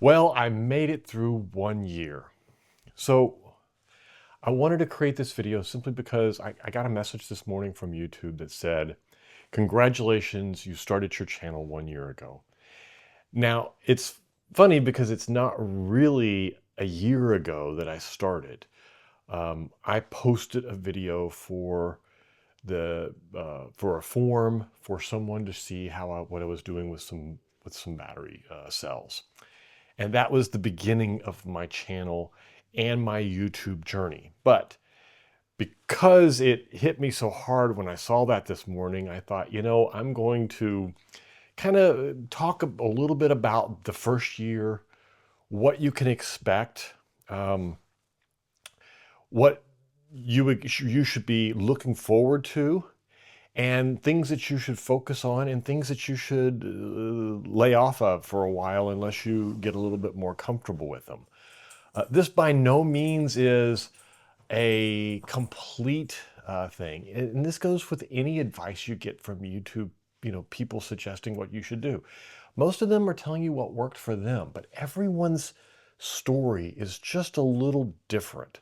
Well, I made it through 1 year. So I wanted to create this video simply because I got a message this morning from YouTube that said, congratulations, you started your channel 1 year ago. Now, it's funny because it's not really a year ago that I started. I posted a video for for a form for someone to see what I was doing with some battery cells. And that was the beginning of my channel and my YouTube journey. But because it hit me so hard when I saw that this morning, I thought, I'm going to kind of talk a little bit about the first year, what you can expect, what you should be looking forward to, and things that you should focus on and things that you should lay off of for a while unless you get a little bit more comfortable with them. This by no means is a complete thing. And this goes with any advice you get from YouTube, people suggesting what you should do. Most of them are telling you what worked for them, but everyone's story is just a little different.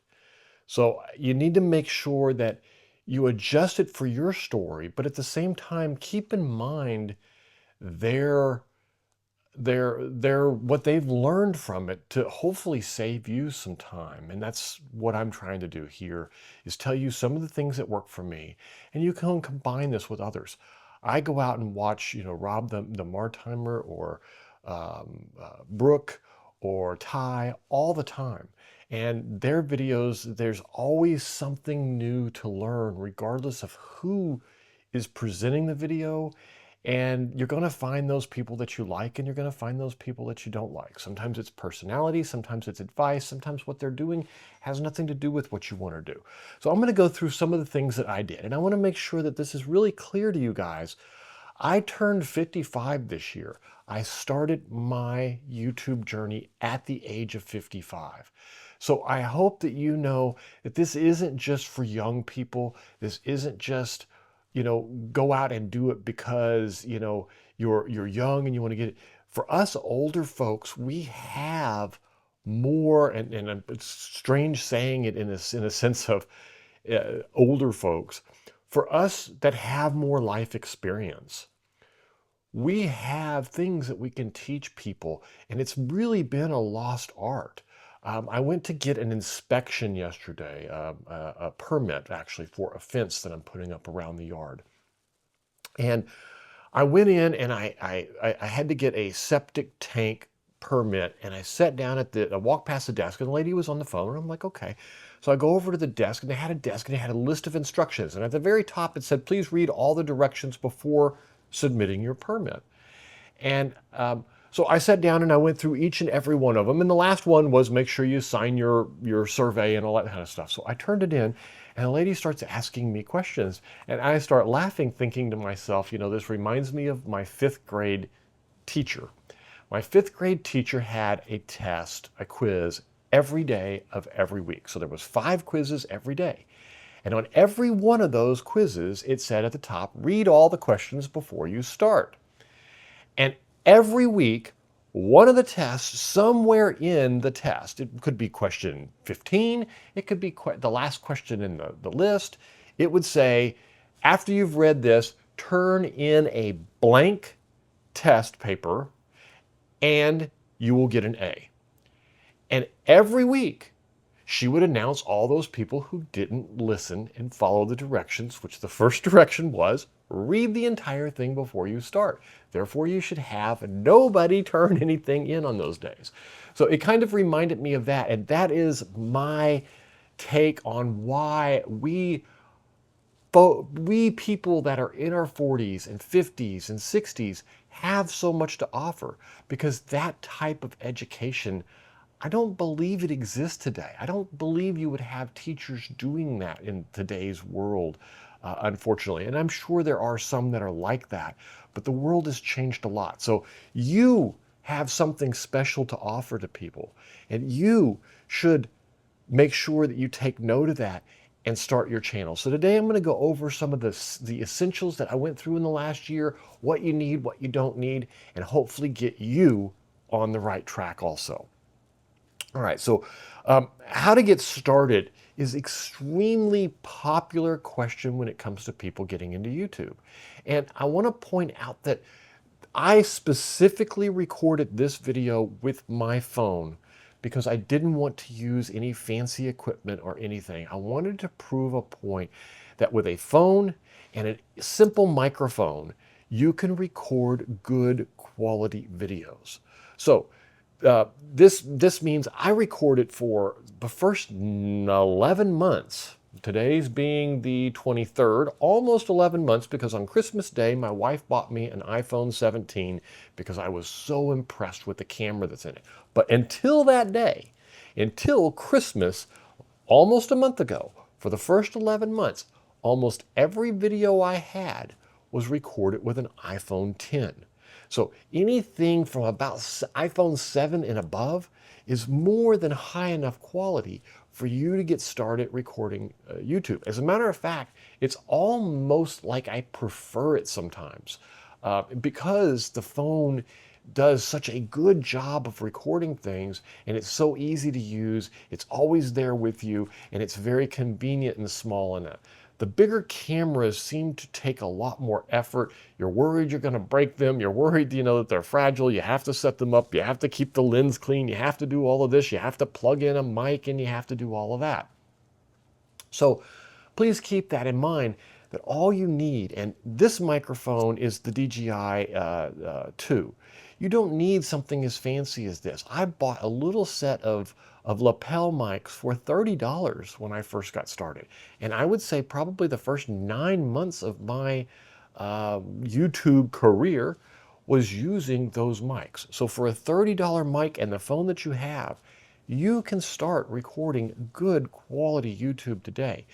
So you need to make sure that you adjust it for your story, but at the same time, keep in mind their what they've learned from it to hopefully save you some time. And that's what I'm trying to do here, is tell you some of the things that work for me, and you can combine this with others. I go out and watch, Rob the Martimer, or Brooke, or Ty all the time. And their videos, there's always something new to learn, regardless of who is presenting the video. And you're going to find those people that you like, and you're going to find those people that you don't like. Sometimes it's personality, sometimes it's advice, sometimes what they're doing has nothing to do with what you want to do. So I'm going to go through some of the things that I did, and I want to make sure that this is really clear to you guys. I turned 55 this year. I started my YouTube journey at the age of 55. So I hope that you know that this isn't just for young people. This isn't just, go out and do it because, you're young and you want to get it. For us older folks, we have more, and it's strange saying it in a sense of older folks. For us that have more life experience, we have things that we can teach people, and it's really been a lost art. I went to get an inspection yesterday, a permit actually for a fence that I'm putting up around the yard. And I went in and I had to get a septic tank permit, and I sat down I walked past the desk, and the lady was on the phone, and I'm like, okay. So I go over to the desk, and they had a desk, and they had a list of instructions. And at the very top, it said, please read all the directions before submitting your permit. And so I sat down and I went through each and every one of them. And the last one was make sure you sign your survey and all that kind of stuff. So I turned it in, and the lady starts asking me questions. And I start laughing, thinking to myself, this reminds me of my fifth grade teacher. My fifth grade teacher had a test, a quiz, every day of every week. So there was 5 quizzes every day. And on every one of those quizzes, it said at the top, read all the questions before you start. And every week, one of the tests, somewhere in the test, it could be question 15, it could be the last question in the list, it would say, after you've read this, turn in a blank test paper and you will get an A. And every week, she would announce all those people who didn't listen and follow the directions, which the first direction was, read the entire thing before you start. Therefore, you should have nobody turn anything in on those days. So it kind of reminded me of that. And that is my take on why we people that are in our 40s and 50s and 60s have so much to offer, because that type of education, I don't believe it exists today. I don't believe you would have teachers doing that in today's world, unfortunately. And I'm sure there are some that are like that, but the world has changed a lot. So you have something special to offer to people, and you should make sure that you take note of that and start your channel. So today I'm going to go over some of the essentials that I went through in the last year, what you need, what you don't need, and hopefully get you on the right track also. All right, so how to get started is extremely popular question when it comes to people getting into YouTube. And I want to point out that I specifically recorded this video with my phone because I didn't want to use any fancy equipment or anything. I wanted to prove a point that with a phone and a simple microphone, you can record good quality videos. So this means I recorded for the first 11 months. Today's being the 23rd, almost 11 months, because on Christmas Day, my wife bought me an iPhone 17 because I was so impressed with the camera that's in it. But until that day, until Christmas, almost a month ago, for the first 11 months, almost every video I had was recorded with an iPhone 10. So anything from about iPhone 7 and above is more than high enough quality for you to get started recording YouTube. As a matter of fact, it's almost like I prefer it sometimes because the phone does such a good job of recording things, and it's so easy to use. It's always there with you, and it's very convenient and small in it. The bigger cameras seem to take a lot more effort. You're worried you're going to break them. You're worried, that they're fragile. You have to set them up. You have to keep the lens clean. You have to do all of this. You have to plug in a mic, and you have to do all of that. So please keep that in mind, that all you need, and this microphone is the DJI 2. You don't need something as fancy as this. I bought a little set of lapel mics for $30 when I first got started. And I would say probably the first 9 months of my YouTube career was using those mics. So for a $30 mic and the phone that you have, you can start recording good quality YouTube today.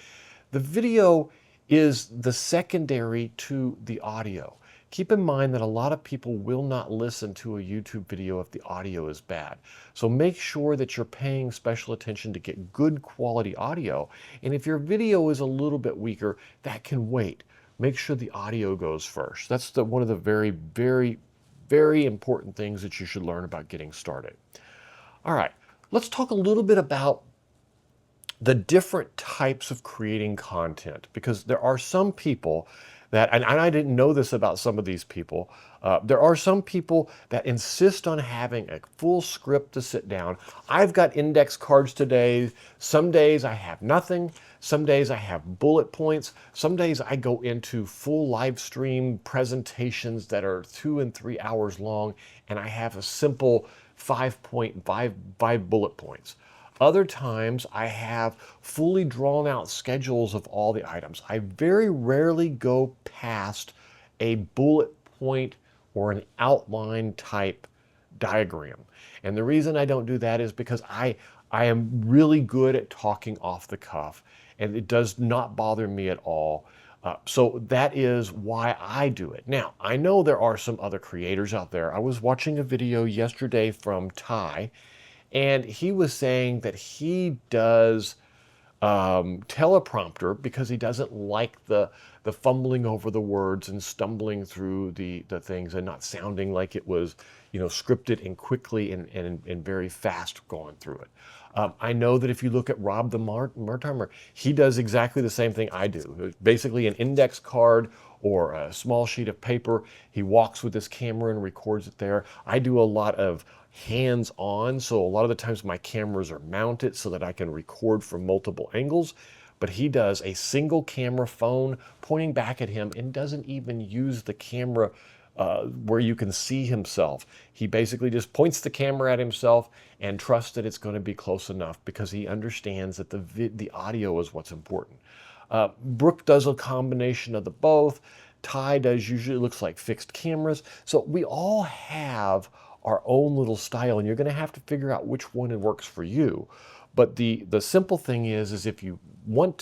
The video is the secondary to the audio. Keep in mind that a lot of people will not listen to a YouTube video if the audio is bad. So make sure that you're paying special attention to get good quality audio. And if your video is a little bit weaker, that can wait. Make sure the audio goes first. That's one of the very, very, very important things that you should learn about getting started. All right, let's talk a little bit about the different types of creating content, because there are some people that, and I didn't know this about some of these people, there are some people that insist on having a full script to sit down. I've got index cards today. Some days I have nothing. Some days I have bullet points. Some days I go into full live stream presentations that are 2 and 3 hours long, and I have a simple 5 bullet points. Other times I have fully drawn out schedules of all the items. I very rarely go past a bullet point or an outline type diagram. And the reason I don't do that is because I am really good at talking off the cuff, and it does not bother me at all. So that is why I do it. Now, I know there are some other creators out there. I was watching a video yesterday from Ty, and he was saying that he does teleprompter because he doesn't like the fumbling over the words and stumbling through the things and not sounding like it was, scripted and quickly and very fast going through it. I know that if you look at Rob the Martimer, he does exactly the same thing I do. Basically an index card or a small sheet of paper. He walks with his camera and records it there. I do a lot of hands-on, so a lot of the times my cameras are mounted so that I can record from multiple angles, but he does a single camera phone pointing back at him and doesn't even use the camera where you can see himself. He basically just points the camera at himself and trusts that it's going to be close enough because he understands that the audio is what's important. Brooke does a combination of the both. Ty does usually looks like fixed cameras. So we all have our own little style, and you're going to have to figure out which one works for you. But the simple thing is if you need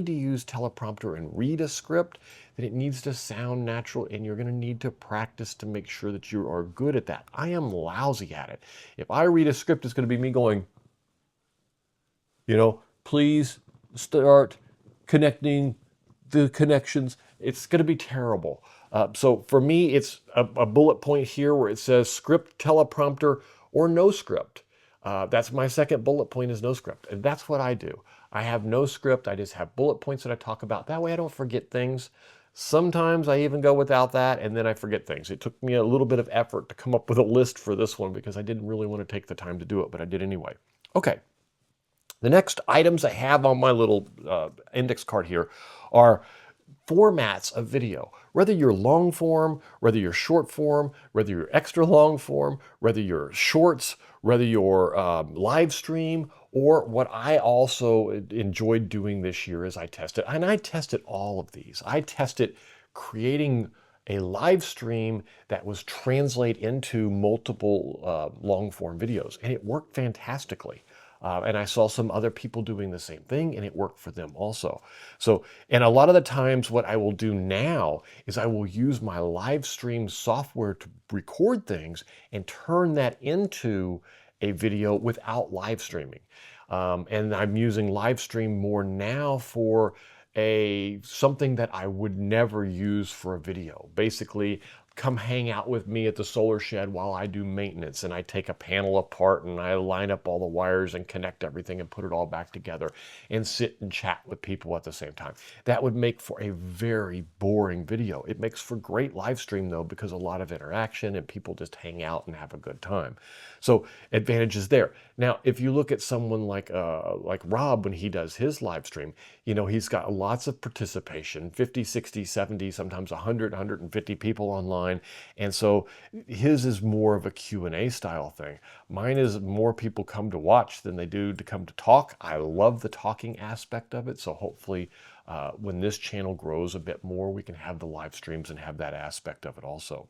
to use teleprompter and read a script, then it needs to sound natural, and you're going to need to practice to make sure that you are good at that. I am lousy at it. If I read a script, it's going to be me going, please start connecting the connections. It's going to be terrible. So for me, it's a bullet point here where it says script, teleprompter, or no script. That's my second bullet point, is no script. And that's what I do. I have no script. I just have bullet points that I talk about. That way I don't forget things. Sometimes I even go without that and then I forget things. It took me a little bit of effort to come up with a list for this one because I didn't really want to take the time to do it, but I did anyway. Okay. The next items I have on my little index card here are formats of video. Whether you're long form, whether you're short form, whether you're extra long form, whether you're shorts, whether you're live stream, or what I also enjoyed doing this year is I tested, and I tested all of these. I tested creating a live stream that was translate into multiple long form videos, and it worked fantastically. And I saw some other people doing the same thing and it worked for them also. So, and a lot of the times what I will do now is I will use my live stream software to record things and turn that into a video without live streaming. And I'm using live stream more now for something that I would never use for a video. Basically, come hang out with me at the solar shed while I do maintenance and I take a panel apart and I line up all the wires and connect everything and put it all back together and sit and chat with people at the same time. That would make for a very boring video. It makes for great live stream though, because a lot of interaction and people just hang out and have a good time. So advantages there. Now, if you look at someone like Rob, when he does his live stream, you know, he's got lots of participation, 50, 60, 70, sometimes 100, 150 people online. And so his is more of a Q&A style thing. Mine is more people come to watch than they do to come to talk. I love the talking aspect of it. So hopefully when this channel grows a bit more, we can have the live streams and have that aspect of it also.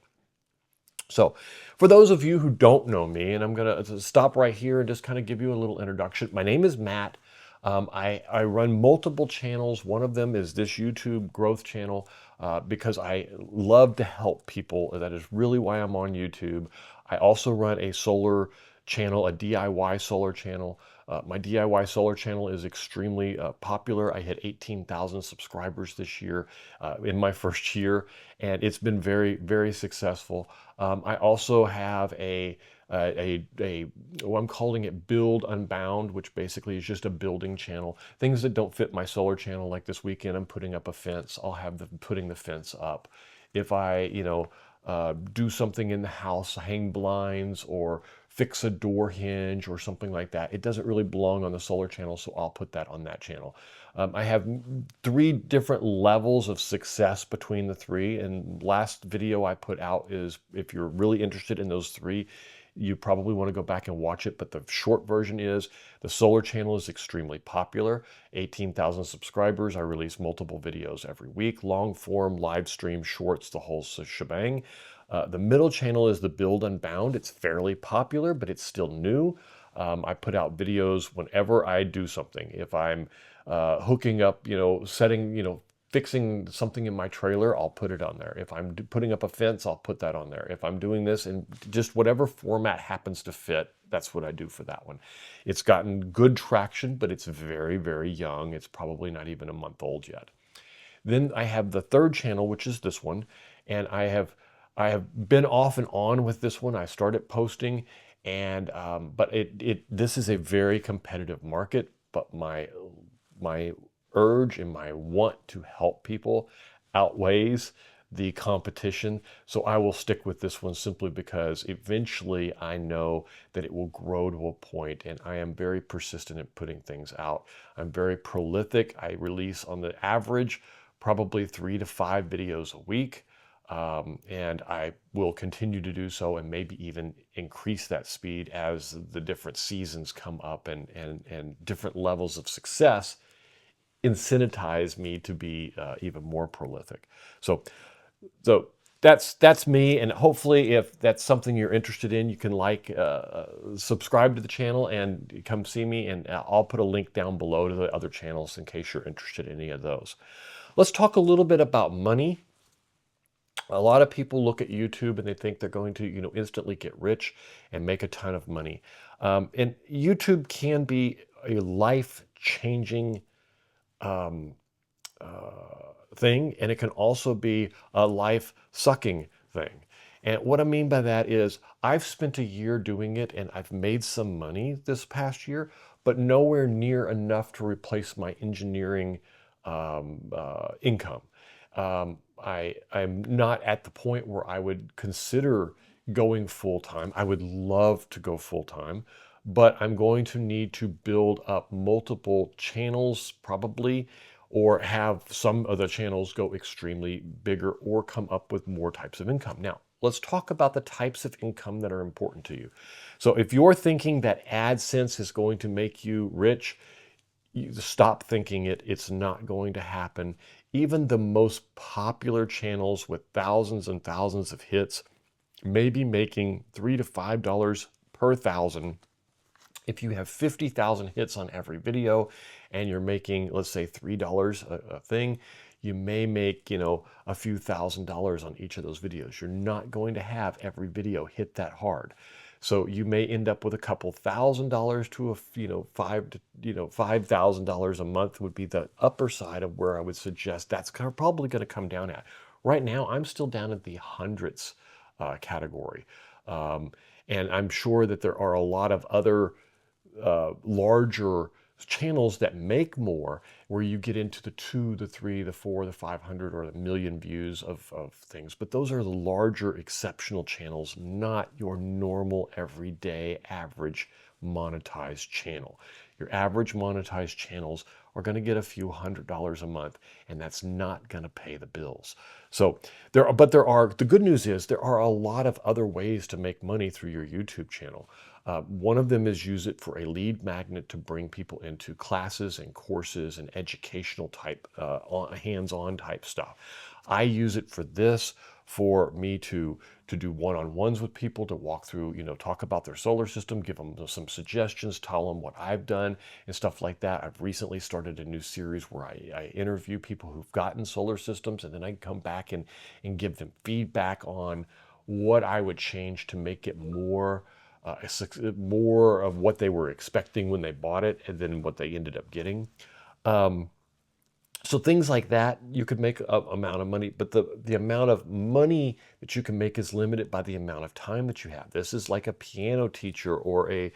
So for those of you who don't know me, and I'm going to stop right here and just kind of give you a little introduction. My name is Matt. I run multiple channels. One of them is this YouTube growth channel because I love to help people. That is really why I'm on YouTube. I also run a solar channel, a DIY solar channel. My DIY solar channel is extremely popular. I hit 18,000 subscribers this year in my first year, and it's been very, very successful. I also have well, I'm calling it Build Unbound, which basically is just a building channel. Things that don't fit my solar channel, like this weekend I'm putting up a fence. I'll have putting the fence up. If I, do something in the house, hang blinds or fix a door hinge or something like that, it doesn't really belong on the solar channel, so I'll put that on that channel. I have 3 different levels of success between the 3, and last video I put out is, if you're really interested in those 3, you probably want to go back and watch it, but the short version is the solar channel is extremely popular, 18,000 subscribers. I release multiple videos every week, long form, live stream, shorts, the whole shebang. The middle channel is the Build Unbound. It's fairly popular, but it's still new. I put out videos whenever I do something. If I'm hooking up, setting, fixing something in my trailer, I'll put it on there. If I'm putting up a fence, I'll put that on there. If I'm doing this in just whatever format happens to fit, that's what I do for that one. It's gotten good traction, but it's very, very young. It's probably not even a month old yet. Then I have the third channel, which is this one, and I have been off and on with this one. I started posting, and but this is a very competitive market. But my urge and my want to help people outweighs the competition. So I will stick with this one simply because eventually I know that it will grow to a point, and I am very persistent in putting things out. I'm very prolific. I release on the average probably 3 to 5 videos a week. And I will continue to do so, and maybe even increase that speed as the different seasons come up and different levels of success incentivize me to be even more prolific. So that's me, and hopefully if that's something you're interested in, you can subscribe to the channel and come see me, and I'll put a link down below to the other channels in case you're interested in any of those. Let's talk a little bit about money. A lot of people look at YouTube and they think they're going to, instantly get rich and make a ton of money. And YouTube can be a life-changing thing, and it can also be a life sucking thing. And what I mean by that is I've spent a year doing it and I've made some money this past year, but nowhere near enough to replace my engineering income. I'm not at the point where I would consider going full time. I would love to go full time, but I'm going to need to build up multiple channels probably, or have some of the channels go extremely bigger or come up with more types of income. Now, let's talk about the types of income that are important to you. So if you're thinking that AdSense is going to make you rich, you stop thinking it. It's not going to happen. Even the most popular channels with thousands and thousands of hits may be making $3 to $5 per thousand. If you have 50,000 hits on every video and you're making, let's say, $3 a thing, you may make, a few $1,000s on each of those videos. You're not going to have every video hit that hard. So you may end up with a couple $1,000s to $5,000 a month would be the upper side of where I would suggest that's probably going to come down at. Right now, I'm still down at the hundreds category. And I'm sure that there are a lot of other larger channels that make more, where you get into the 2, the 3, the 4, the 500, or the million views of things. But those are the larger exceptional channels, not your normal everyday average monetized channel. Your average monetized channels are going to get a few $100s a month, and that's not going to pay the bills. So the good news is there are a lot of other ways to make money through your YouTube channel. One of them is use it for a lead magnet to bring people into classes and courses and educational type, hands-on type stuff. I use it for this, for me to do one-on-ones with people, to walk through, talk about their solar system, give them some suggestions, tell them what I've done and stuff like that. I've recently started a new series where I interview people who've gotten solar systems, and then I come back and give them feedback on what I would change to make it more of what they were expecting when they bought it, and then what they ended up getting. So things like that, you could make a amount of money, but the amount of money that you can make is limited by the amount of time that you have. This is like a piano teacher or any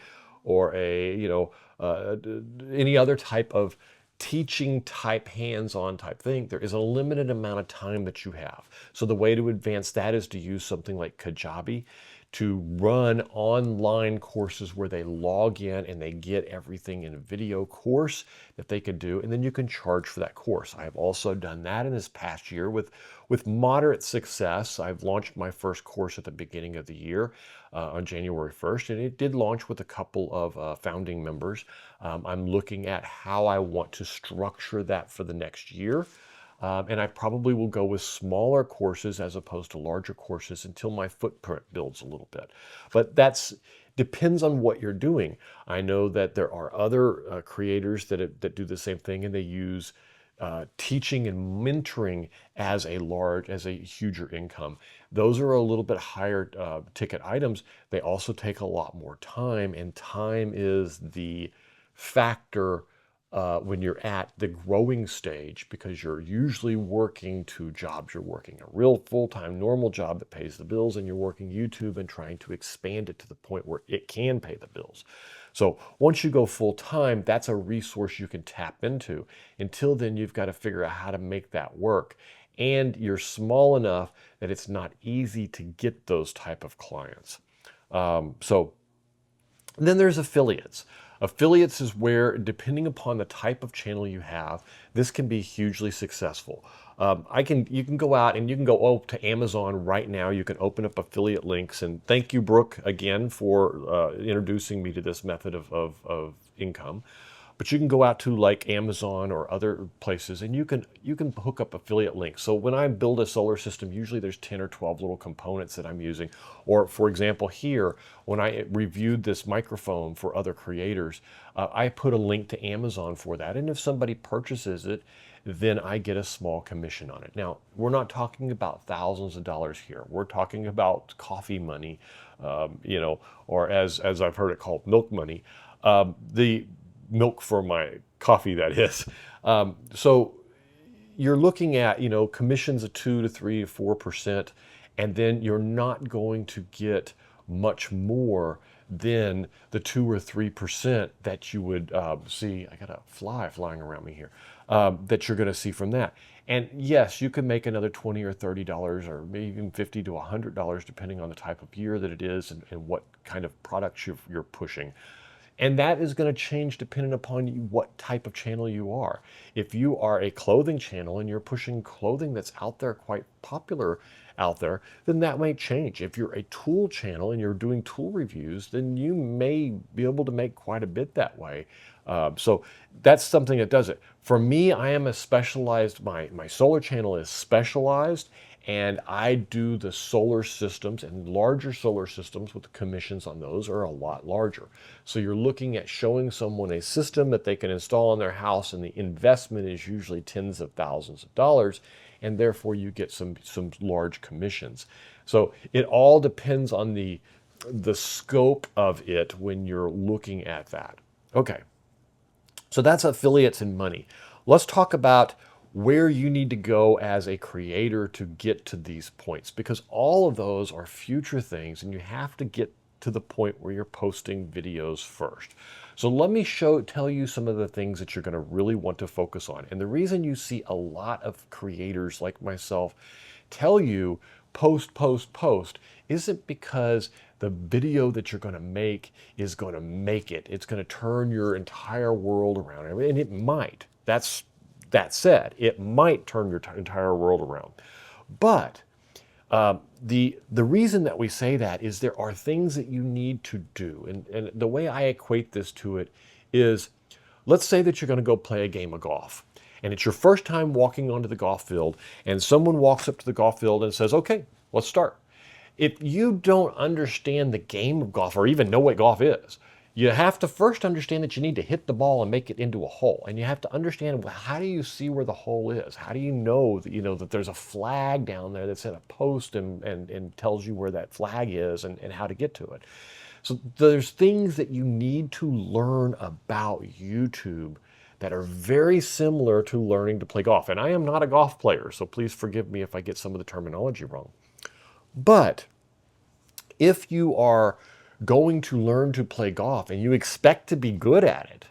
other type of teaching type, hands-on type thing. There is a limited amount of time that you have. So the way to advance that is to use something like Kajabi, to run online courses where they log in and they get everything in a video course that they could do, and then you can charge for that course. I have also done that in this past year with moderate success. I've launched my first course at the beginning of the year on January 1st, and it did launch with a couple of founding members. I'm looking at how I want to structure that for the next year. And I probably will go with smaller courses as opposed to larger courses until my footprint builds a little bit. But that's depends on what you're doing. I know that there are other creators that do the same thing, and they use teaching and mentoring as a huger income. Those are a little bit higher ticket items. They also take a lot more time, and time is the factor when you're at the growing stage, because you're usually working two jobs. You're working a real full-time normal job that pays the bills, and you're working YouTube and trying to expand it to the point where it can pay the bills. So once you go full-time, that's a resource you can tap into. Until then, you've got to figure out how to make that work. And you're small enough that it's not easy to get those type of clients. So then there's affiliates. Affiliates is where, depending upon the type of channel you have, this can be hugely successful. You can go out and you can go to Amazon right now. You can open up affiliate links, and thank you, Brooke, again for introducing me to this method of income. But you can go out to like Amazon or other places, and you can hook up affiliate links. So when I build a solar system, usually there's 10 or 12 little components that I'm using. Or for example, here, when I reviewed this microphone for other creators, I put a link to Amazon for that. And if somebody purchases it, then I get a small commission on it. Now, we're not talking about thousands of dollars here. We're talking about coffee money, or as I've heard it called, milk money. The milk for my coffee, that is. So you're looking at, commissions of 2 to 3 to 4%, and then you're not going to get much more than the 2 or 3% that you would see. I got a fly flying around me here. That you're going to see from that. And yes, you can make another $20 or $30 or maybe even $50 to $100 depending on the type of gear that it is and what kind of products you're pushing. And that is going to change depending upon what type of channel you are. If you are a clothing channel and you're pushing clothing that's out there, quite popular out there, then that might change. If you're a tool channel and you're doing tool reviews, then you may be able to make quite a bit that way. So that's something that does it. For me, I am a specialized, my solar channel is specialized, and I do the solar systems, and larger solar systems with the commissions on those are a lot larger. So you're looking at showing someone a system that they can install in their house, and the investment is usually tens of thousands of dollars, and therefore you get some large commissions. So it all depends on the scope of it when you're looking at that. Okay. So that's affiliates and money. Let's talk about where you need to go as a creator to get to these points, because all of those are future things and you have to get to the point where you're posting videos first. So let me tell you some of the things that you're going to really want to focus on. And the reason you see a lot of creators like myself tell you post, post, post isn't because the video that you're going to make is going to make it. It's going to turn your entire world around. And it might. That said, it might turn your entire world around. But the reason that we say that is there are things that you need to do. And the way I equate this to it is, let's say that you're going to go play a game of golf. And it's your first time walking onto the golf field, and someone walks up to the golf field and says, okay, let's start. If you don't understand the game of golf or even know what golf is, you have to first understand that you need to hit the ball and make it into a hole. And you have to understand, well, how do you see where the hole is? How do you know that there's a flag down there that's at a post and tells you where that flag is and how to get to it? So there's things that you need to learn about YouTube that are very similar to learning to play golf. And I am not a golf player, so please forgive me if I get some of the terminology wrong. But if you are going to learn to play golf and you expect to be good at it,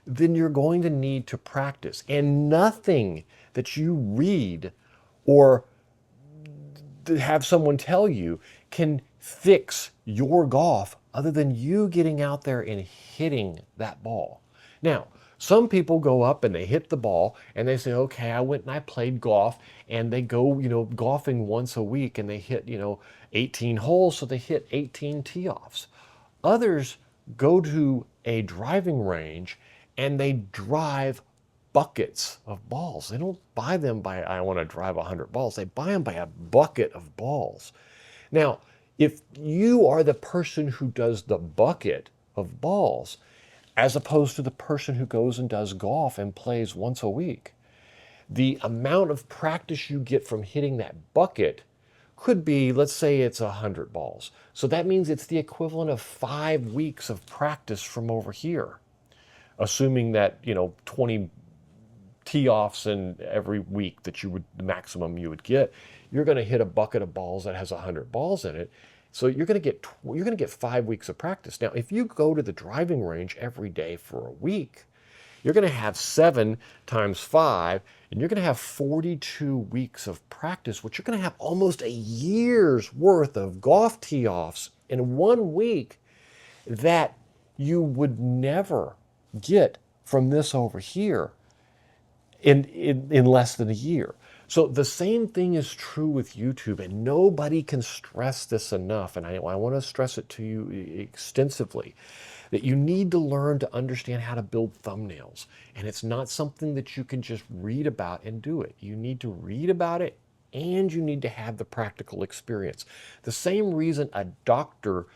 then you're going to need to practice. And nothing that you read or have someone tell you can fix your golf other than you getting out there and hitting that ball. Now, some people go up and they hit the ball and they say, okay, I went and I played golf, and they go, golfing once a week and they hit, 18 holes, so they hit 18 tee-offs. Others go to a driving range and they drive buckets of balls. They don't buy them by, I want to drive 100 balls. They buy them by a bucket of balls. Now, if you are the person who does the bucket of balls, as opposed to the person who goes and does golf and plays once a week, the amount of practice you get from hitting that bucket could be, let's say it's 100 balls. So that means it's the equivalent of 5 weeks of practice from over here, assuming that, 20 tee-offs in every week that the maximum you would get. You're going to hit a bucket of balls that has 100 balls in it. So you're going to get 5 weeks of practice. Now, if you go to the driving range every day for a week, you're going to have 7 times 5, and you're going to have 42 weeks of practice, which you're going to have almost a year's worth of golf tee-offs in 1 week that you would never get from this over here in less than a year. So the same thing is true with YouTube, and nobody can stress this enough, and I want to stress it to you extensively, that you need to learn to understand how to build thumbnails. And it's not something that you can just read about and do it. You need to read about it, and you need to have the practical experience. The same reason a doctor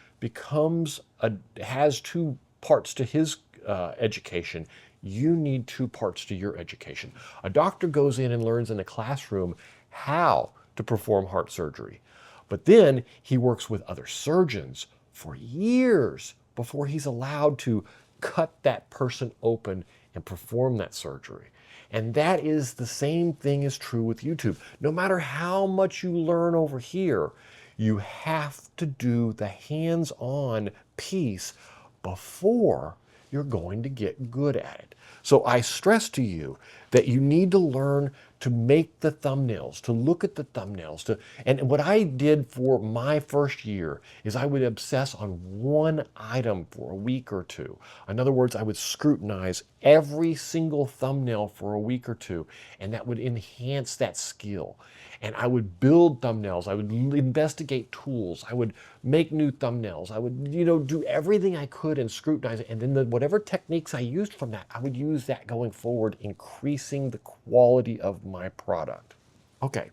has 2 parts to his education, you need 2 parts to your education. A doctor goes in and learns in the classroom how to perform heart surgery, but then he works with other surgeons for years before he's allowed to cut that person open and perform that surgery. And that is the same thing is true with YouTube. No matter how much you learn over here, you have to do the hands-on piece before you're going to get good at it. So I stress to you that you need to learn to make the thumbnails, to look at the thumbnails, and what I did for my first year is I would obsess on one item for a week or two. In other words, I would scrutinize every single thumbnail for a week or two, and that would enhance that skill. And I would build thumbnails. I would investigate tools. I would make new thumbnails. I would, do everything I could and scrutinize it. And then whatever techniques I used from that, I would use that going forward, increasing the quality of my product. Okay.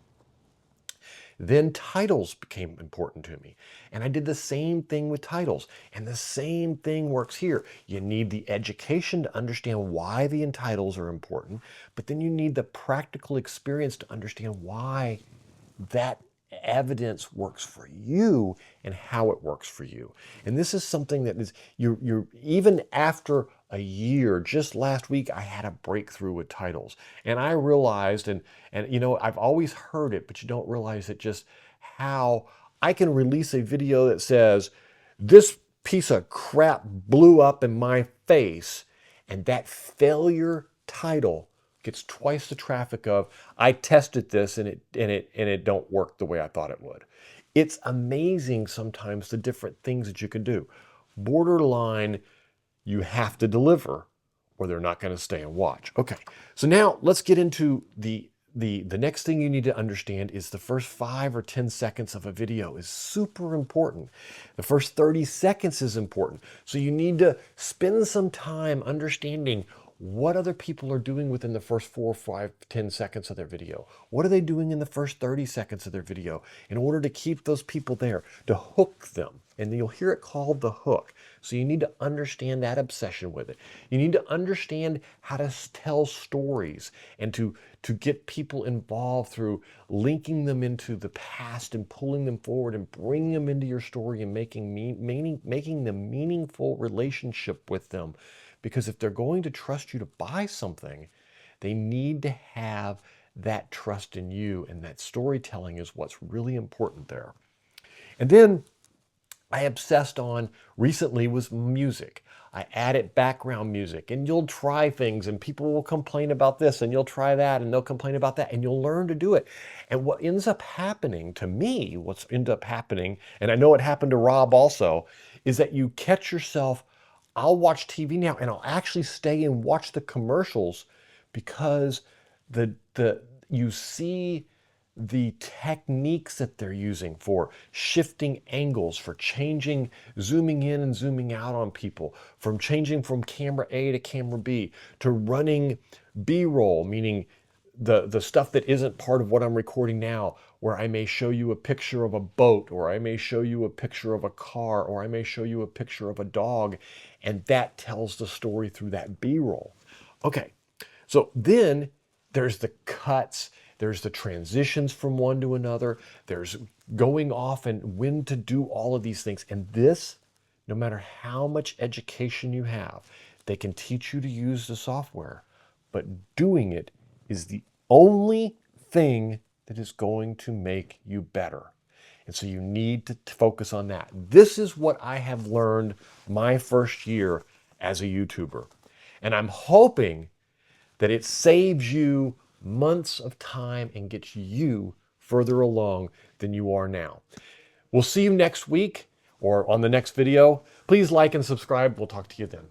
Then titles became important to me. And I did the same thing with titles. And the same thing works here. You need the education to understand why the titles are important, but then you need the practical experience to understand why that evidence works for you and how it works for you. And this is something that is, you're even after a year, just last week, I had a breakthrough with titles. And I realized, and I've always heard it, but you don't realize it just how I can release a video that says, this piece of crap blew up in my face, and that failure title gets twice the traffic of, I tested this and it don't work the way I thought it would. It's amazing sometimes the different things that you can do. Borderline, you have to deliver or they're not going to stay and watch. Okay, so now let's get into the next thing you need to understand is the first 5 or 10 seconds of a video is super important. The first 30 seconds is important. So you need to spend some time understanding what other people are doing within the first 4, 5, 10 seconds of their video. What are they doing in the first 30 seconds of their video in order to keep those people there, to hook them? And you'll hear it called the hook. So you need to understand that obsession with it. You need to understand how to tell stories and to get people involved through linking them into the past and pulling them forward and bringing them into your story and making the meaningful relationship with them. Because if they're going to trust you to buy something, they need to have that trust in you, and that storytelling is what's really important there. And then I obsessed on recently was music. I added background music, and you'll try things and people will complain about this, and you'll try that and they'll complain about that, and you'll learn to do it. And what ends up happening to me, and I know it happened to Rob also, is that you catch yourself, I'll watch TV now and I'll actually stay and watch the commercials because you see the techniques that they're using for shifting angles, for changing, zooming in and zooming out on people, from changing from camera A to camera B, to running B-roll, meaning the stuff that isn't part of what I'm recording now, where I may show you a picture of a boat, or I may show you a picture of a car, or I may show you a picture of a dog, and that tells the story through that B-roll. Okay, so then there's the cuts, there's the transitions from one to another, there's going off and when to do all of these things. And this, no matter how much education you have, they can teach you to use the software, but doing it is the only thing that is going to make you better. And so you need to focus on that. This is what I have learned my first year as a YouTuber. And I'm hoping that it saves you months of time and gets you further along than you are now. We'll see you next week or on the next video. Please like and subscribe. We'll talk to you then.